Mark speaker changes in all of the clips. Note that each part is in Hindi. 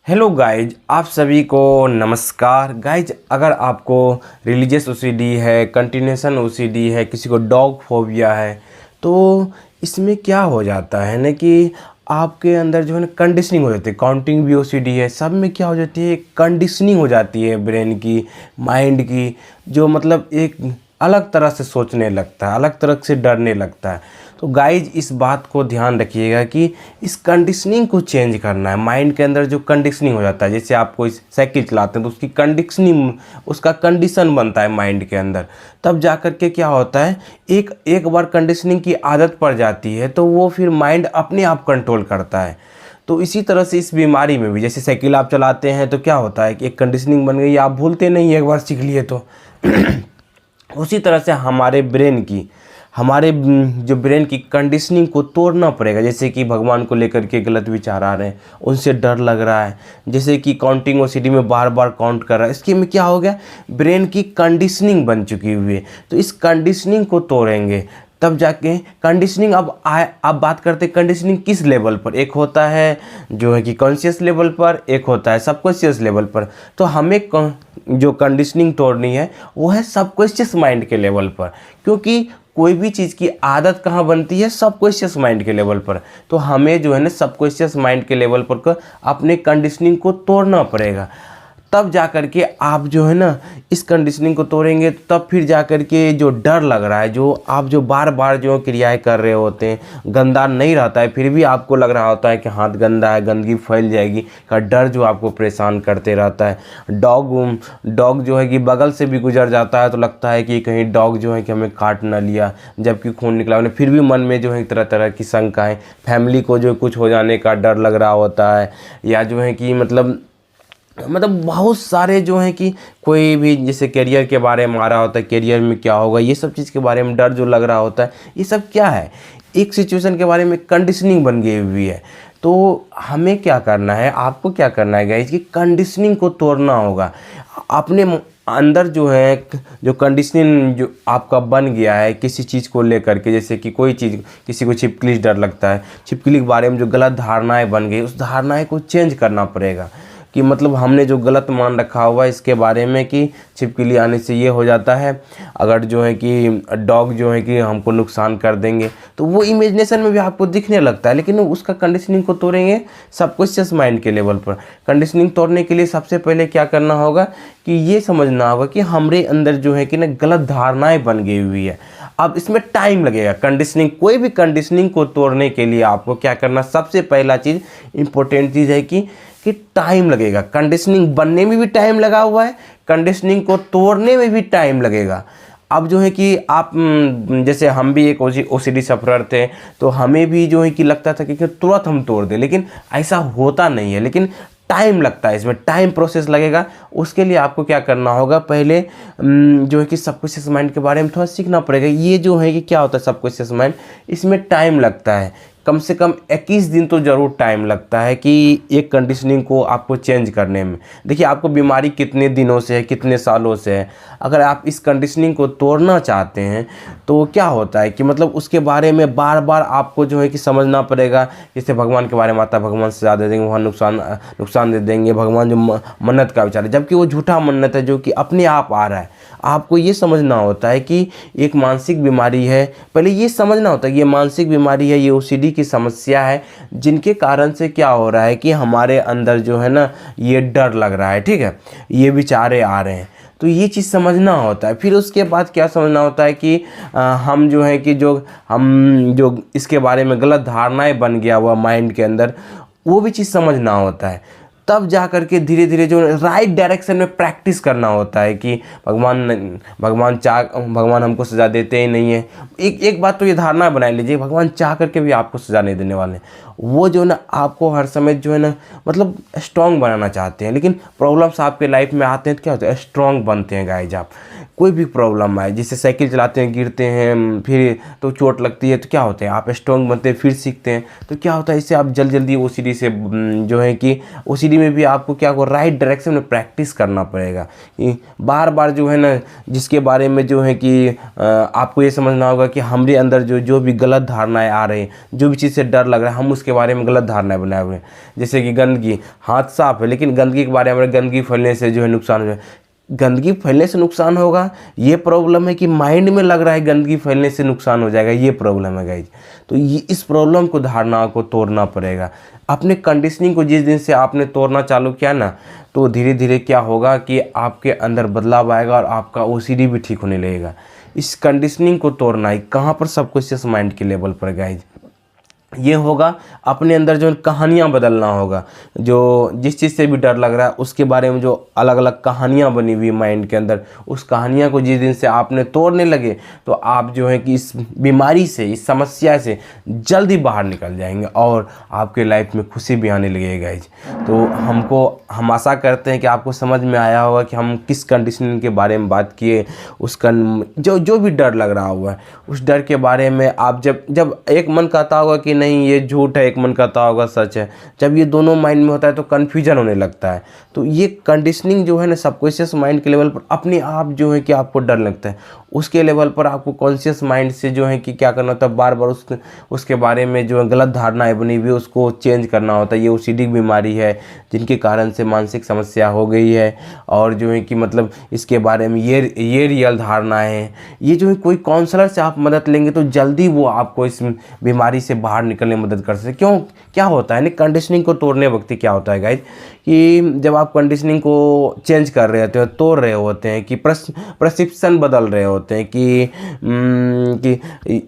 Speaker 1: हेलो गाइज, आप सभी को नमस्कार। गाइज, अगर आपको रिलीजियस ओसीडी है, कंटिन्यूशन ओसीडी है, किसी को डॉग फोबिया है, तो इसमें क्या हो जाता है ना कि आपके अंदर जो है ना कंडीशनिंग हो जाती है। काउंटिंग भी ओसीडी है, सब में क्या हो जाती है, कंडीशनिंग हो जाती है ब्रेन की, माइंड की, जो मतलब एक अलग तरह से सोचने लगता है, अलग तरह से डरने लगता है। तो गाइज, इस बात को ध्यान रखिएगा कि इस कंडीशनिंग को चेंज करना है। माइंड के अंदर जो कंडीशनिंग हो जाता है, जैसे आप कोई साइकिल चलाते हैं तो उसकी कंडीशनिंग, उसका कंडीशन बनता है माइंड के अंदर। तब जा कर के क्या होता है, एक बार कंडीशनिंग की आदत पड़ जाती है तो वो फिर माइंड अपने आप कंट्रोल करता है। तो इसी तरह से इस बीमारी में भी, जैसे साइकिल आप चलाते हैं तो क्या होता है कि एक कंडीशनिंग बन गई, आप भूलते नहीं, एक बार सीख लिए तो उसी तरह से हमारे जो ब्रेन की कंडीशनिंग को तोड़ना पड़ेगा। जैसे कि भगवान को लेकर के गलत विचार आ रहे हैं, उनसे डर लग रहा है, जैसे कि काउंटिंग ओसीडी में बार बार काउंट कर रहा है, इसके में क्या हो गया, ब्रेन की कंडीशनिंग बन चुकी हुई है। तो इस कंडीशनिंग को तोड़ेंगे तब जाके कंडीशनिंग। अब बात करते हैं कंडीशनिंग किस लेवल पर। एक होता है जो है कि कॉन्शियस लेवल पर, एक होता है सबकॉन्शियस लेवल पर। तो हमें जो कंडीशनिंग तोड़नी है वो है सबकॉन्शियस माइंड के लेवल पर, क्योंकि कोई भी चीज़ की आदत कहाँ बनती है, सबकॉन्शियस माइंड के लेवल पर। तो हमें जो है ना सबकॉन्शियस माइंड के लेवल पर अपने कंडीशनिंग को तोड़ना पड़ेगा। तब जा कर के आप जो है ना इस कंडीशनिंग को तोड़ेंगे, तब फिर जा कर के जो डर लग रहा है, जो आप जो बार बार जो क्रियाएं कर रहे होते हैं, गंदा नहीं रहता है फिर भी आपको लग रहा होता है कि हाथ गंदा है, गंदगी फैल जाएगी का डर जो आपको परेशान करते रहता है। डॉग जो है कि बगल से भी गुजर जाता है तो लगता है कि कहीं डॉग जो है कि हमें काट ना लिया, जबकि खून निकला, फिर भी मन में जो है तरह तरह की शंकाएँ। फैमिली को जो कुछ हो जाने का डर लग रहा होता है, या जो है कि मतलब बहुत सारे जो हैं कि कोई भी जैसे करियर के बारे में आ रहा होता है, करियर में क्या होगा, ये सब चीज़ के बारे में डर जो लग रहा होता है, ये सब क्या है, एक सिचुएशन के बारे में कंडीशनिंग बन गई हुई है। तो हमें क्या करना है, आपको क्या करना है गाइस, कि कंडीशनिंग को तोड़ना होगा। अपने अंदर जो है जो कंडीशनिंग जो आपका बन गया है किसी चीज़ को लेकर के, जैसे कि कोई चीज़, किसी को छिपकली से डर लगता है, छिपकली के बारे में जो गलत धारणाएं बन गई, उस धारणाएं को चेंज करना पड़ेगा। कि मतलब हमने जो गलत मान रखा हुआ है इसके बारे में कि छिपकली आने से ये हो जाता है, अगर जो है कि डॉग जो है कि हमको नुकसान कर देंगे, तो वो इमेजिनेशन में भी आपको दिखने लगता है। लेकिन उसका कंडीशनिंग को तोड़ेंगे सबकॉन्शियस माइंड के लेवल पर। कंडीशनिंग तोड़ने के लिए सबसे पहले क्या करना होगा कि ये समझना होगा कि हमारे अंदर जो है कि ना गलत धारणाएँ बन गई हुई है। अब इसमें टाइम लगेगा। कंडीशनिंग, कोई भी कंडीशनिंग को तोड़ने के लिए आपको क्या करना, सबसे पहला चीज़, इंपॉर्टेंट चीज़ है कि टाइम लगेगा। कंडीशनिंग बनने में भी टाइम लगा हुआ है, कंडीशनिंग को तोड़ने में भी टाइम लगेगा। अब जो है कि आप जैसे हम भी एक ओसीडी सफरर थे, तो हमें भी जो है कि लगता था कि तुरंत हम तोड़ दें, लेकिन ऐसा होता नहीं है। लेकिन टाइम लगता है, इसमें टाइम प्रोसेस लगेगा। उसके लिए आपको क्या करना होगा, पहले जो है कि सबकॉन्शियस माइंड के बारे में थोड़ा सीखना पड़ेगा। ये जो है कि क्या होता है सबकॉन्शियस माइंड, इसमें टाइम लगता है, कम से कम 21 दिन तो ज़रूर टाइम लगता है कि एक कंडीशनिंग को आपको चेंज करने में। देखिए, आपको बीमारी कितने दिनों से है, कितने सालों से है, अगर आप इस कंडीशनिंग को तोड़ना चाहते हैं तो क्या होता है कि मतलब उसके बारे में बार बार आपको जो है कि समझना पड़ेगा। जैसे भगवान के बारे में आता है, भगवान सजा दे देंगे, वहाँ नुकसान दे देंगे, भगवान जो मन्नत का विचार है, जबकि वो झूठा मन्नत है जो कि अपने आप आ रहा है। आपको ये समझना होता है कि एक मानसिक बीमारी है, पहले ये समझना होता है कि ये मानसिक बीमारी है, ये ओसीडी की समस्या है, जिनके कारण से क्या हो रहा है कि हमारे अंदर जो है ना ये डर लग रहा है, ठीक है, ये विचारे आ रहे हैं। तो ये चीज़ समझना होता है। फिर उसके बाद क्या समझना होता है कि हम जो है कि हम जो इसके बारे में गलत धारणाएं बन गया हुआ माइंड के अंदर, वो भी चीज़ समझना होता है। तब जा कर के धीरे धीरे जो राइट डायरेक्शन में प्रैक्टिस करना होता है कि भगवान हमको सज़ा देते ही नहीं है। एक बात तो ये धारणा बना लीजिए, भगवान चाह करके भी आपको सज़ा नहीं देने वाले। वो जो ना आपको हर समय जो है ना मतलब स्ट्रॉन्ग बनाना चाहते हैं, लेकिन प्रॉब्लम्स आपके लाइफ में आते हैं तो क्या होता है, स्ट्रॉन्ग बनते हैं गाइज। आप कोई भी प्रॉब्लम आए, जैसे साइकिल चलाते हैं, गिरते हैं, फिर तो चोट लगती है, तो क्या होता है, आप स्ट्रॉन्ग बनते हैं, फिर सीखते हैं। तो क्या होता है, इससे आप जल्दी ओसीडी से जो है कि ओसीडी में भी आपको क्या हो, राइट डायरेक्शन में प्रैक्टिस करना पड़ेगा। कि बार बार जो है ना जिसके बारे में जो है कि आपको ये समझना होगा कि हमारे अंदर जो भी गलत धारणाएं आ रही हैं, जो भी चीज़ से डर लग रहा है, हम उसके उसके बारे में गलत धारणाएं बनाए हुए हैं। जैसे कि गंदगी, हाथ साफ है लेकिन गंदगी के बारे में, गंदगी फैलने से जो है नुकसान हो जाए, गंदगी फैलने से नुकसान होगा ये प्रॉब्लम है कि माइंड में लग रहा है गंदगी फैलने से नुकसान हो जाएगा, ये प्रॉब्लम है गाइज। तो ये इस प्रॉब्लम को, धारणा को तोड़ना पड़ेगा। अपने कंडीशनिंग को जिस दिन से आपने तोड़ना चालू किया ना, तो धीरे धीरे क्या होगा कि आपके अंदर बदलाव आएगा और आपका ओसीडी भी ठीक होने लगेगा। इस कंडीशनिंग को तोड़ना है कहाँ पर, सबकॉन्शियस माइंड के लेवल पर गाइज। ये होगा अपने अंदर जो कहानियाँ बदलना होगा, जो जिस चीज़ से भी डर लग रहा है उसके बारे में जो अलग अलग कहानियाँ बनी हुई माइंड के अंदर, उस कहानियाँ को जिस दिन से आपने तोड़ने लगे तो आप जो है कि इस बीमारी से, इस समस्या से जल्दी बाहर निकल जाएंगे और आपके लाइफ में खुशी भी आने लगेगी गाइज। तो हम आशा करते हैं कि आपको समझ में आया होगा कि हम किस कंडीशनिंग के बारे में बात किए। उसका जो भी डर लग रहा हुआ है उस डर के बारे में आप जब एक मन कहता होगा कि नहीं ये झूठ है, एक मन कहता होगा सच है, जब ये दोनों माइंड में होता है तो कन्फ्यूजन होने लगता है। तो ये कंडीशनिंग जो है ना, सबकॉन्शियस माइंड के लेवल पर अपने आप जो है कि आपको डर लगता है, उसके लेवल पर आपको कॉन्शियस माइंड से जो है कि क्या करना होता है, बार बार उसके बारे में जो है गलत धारणाएं बनी हुई है उसको चेंज करना होता है। ये ओसीडी बीमारी है जिनके कारण से मानसिक समस्या हो गई है, और जो है कि मतलब इसके बारे में ये रियल धारणा है। ये जो है कोई काउंसलर से आप मदद लेंगे तो जल्दी वो आपको इस बीमारी से बाहर निकलने में मदद कर सकते। क्यों, क्या होता है ना, कंडीशनिंग को तोड़ने वक्त क्या होता है गाइज, कि जब आप कंडीशनिंग को चेंज कर रहे होते हैं, तोड़ रहे होते हैं, कि प्रसिप्शन बदल रहे होते हैं, कि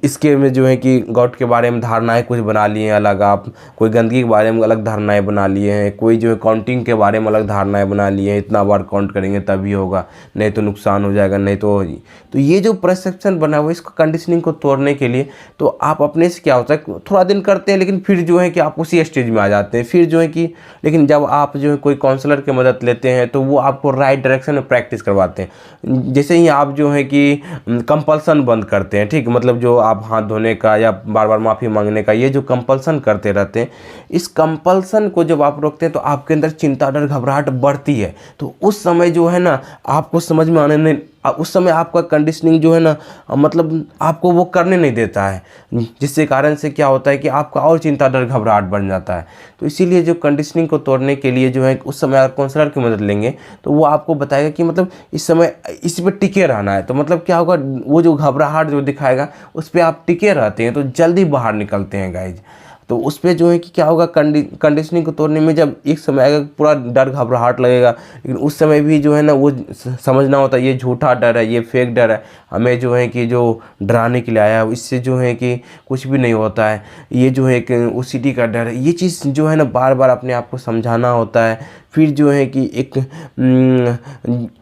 Speaker 1: इसके में जो है कि गॉड के बारे में धारणाएं कुछ बना लिए हैं अलग, आप कोई गंदगी के बारे में अलग धारणाएं बना लिए हैं, कोई जो है काउंटिंग के बारे में अलग धारणाएं बना लिए हैं, इतना बार काउंट करेंगे तभी होगा, नहीं तो नुकसान हो जाएगा, नहीं तो ये जो परसेप्शन बना हुआ है इसको कंडीशनिंग को तोड़ने के लिए, तो आप अपने से क्या होता है थोड़ा दिन करते हैं लेकिन फिर जो है कि आप उसी स्टेज में आ जाते हैं, फिर जो है कि, लेकिन जब आप जो है कोई काउंसलर की मदद लेते हैं तो वो आपको राइट डायरेक्शन में प्रैक्टिस करवाते हैं। जैसे ही आप जो है कि कंपल्सन बंद करते हैं, ठीक, मतलब जो आप हाथ धोने का या बार बार माफ़ी मांगने का, ये जो कंपल्सन करते रहते हैं, इस कंपल्सन को जब आप रोकते हैं तो आपके अंदर चिंता, डर, घबराहट बढ़ती है। तो उस समय जो है ना आपको समझ में आने नहीं, उस समय आपका कंडीशनिंग जो है ना मतलब आपको वो करने नहीं देता है, जिससे कारण से क्या होता है कि आपका और चिंता, डर, घबराहट बन जाता है। तो इसीलिए जो कंडीशनिंग को तोड़ने के लिए जो है उस समय आप काउंसलर की मदद लेंगे तो वो आपको बताएगा कि मतलब इस समय इस पर टिके रहना है। तो मतलब क्या होगा, वो जो घबराहट जो दिखाएगा उस पर आप टिके रहते हैं तो जल्दी बाहर निकलते हैं गाइज। तो उस पर जो है कि क्या होगा, कंडीशनिंग को तोड़ने में जब एक समय आएगा पूरा डर, घबराहट लगेगा, लेकिन उस समय भी जो है ना वो समझना होता है ये झूठा डर है, ये फेक डर है, हमें जो है कि जो डराने के लिए आया है इससे जो है कि कुछ भी नहीं होता है, ये जो है कि ओसीडी का डर है। ये चीज़ जो है ना बार बार अपने आप को समझाना होता है। फिर जो है कि एक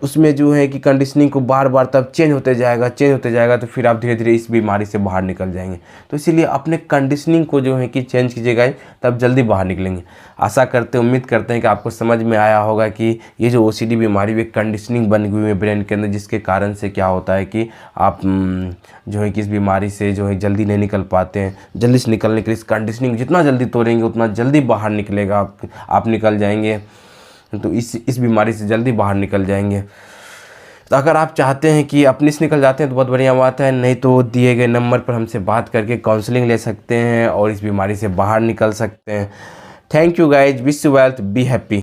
Speaker 1: उसमें जो है कि कंडीशनिंग को बार बार तब चेंज होते जाएगा तो फिर आप धीरे धीरे इस बीमारी से बाहर निकल जाएंगे। तो इसीलिए अपने कंडीशनिंग को जो है कि चेंज कीजिएगा, तब जल्दी बाहर निकलेंगे। आशा करते हैं, उम्मीद करते हैं कि आपको समझ में आया होगा कि ये जो ओसीडी बीमारी एक कंडीशनिंग बन गई है ब्रेन के अंदर, जिसके कारण से क्या होता है कि आप जो है कि इस बीमारी से जो है जल्दी नहीं निकल पाते हैं। जल्दी से निकलने के लिए इस कंडीशनिंग जितना जल्दी तोड़ेंगे उतना जल्दी बाहर निकलेगा, आप निकल जाएंगे। तो इस बीमारी से जल्दी बाहर निकल जाएंगे। तो अगर आप चाहते हैं कि अपने से निकल जाते हैं तो बहुत बढ़िया बात है, नहीं तो दिए गए नंबर पर हमसे बात करके काउंसलिंग ले सकते हैं और इस बीमारी से बाहर निकल सकते हैं। Thank you guys, wish you wealth, be happy.